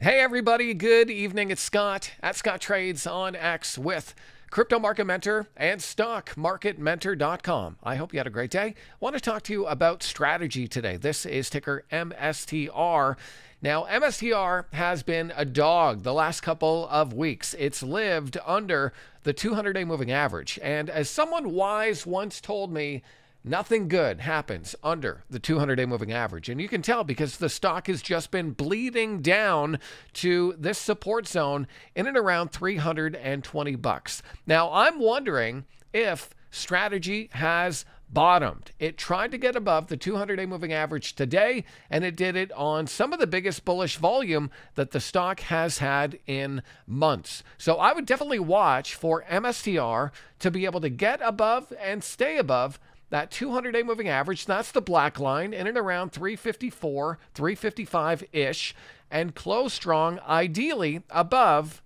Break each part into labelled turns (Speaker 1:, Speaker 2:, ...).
Speaker 1: Hey everybody, good evening. It's Scott at Scott Trades on X with Crypto Market Mentor and StockMarketMentor.com. I hope you had a great day. I want to talk to you about strategy today. This is ticker MSTR. Now, MSTR has been a dog the last couple of weeks. It's lived under the 200-day moving average. And as someone wise once told me, nothing good happens under the 200-day moving average. And you can tell because the stock has just been bleeding down to this support zone in and around 320 bucks. Now, I'm wondering if strategy has bottomed. It tried to get above the 200-day moving average today, and it did it on some of the biggest bullish volume that the stock has had in months. So I would definitely watch for MSTR to be able to get above and stay above that 200-day moving average. That's the black line in and around 354, 355-ish, and close strong, ideally above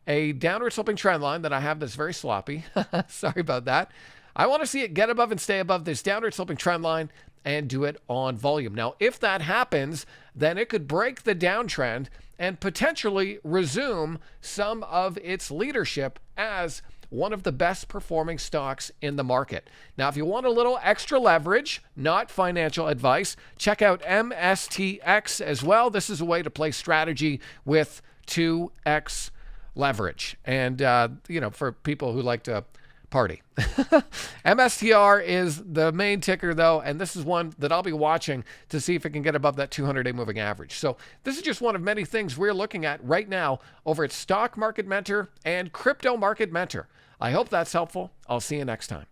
Speaker 1: a downward sloping trend line that I have that's very sloppy. Sorry about that. I want to see it get above and stay above this downward sloping trend line and do it on volume. Now, if that happens, then it could break the downtrend and potentially resume some of its leadership as one of the best performing stocks in the market. Now, if you want a little extra leverage, not financial advice, check out MSTX as well. This is a way to play strategy with 2x leverage. And, for people who like to party. MSTR is the main ticker, though, and this is one that I'll be watching to see if it can get above that 200-day moving average. So this is just one of many things we're looking at right now over at Stock Market Mentor and Crypto Market Mentor. I hope that's helpful. I'll see you next time.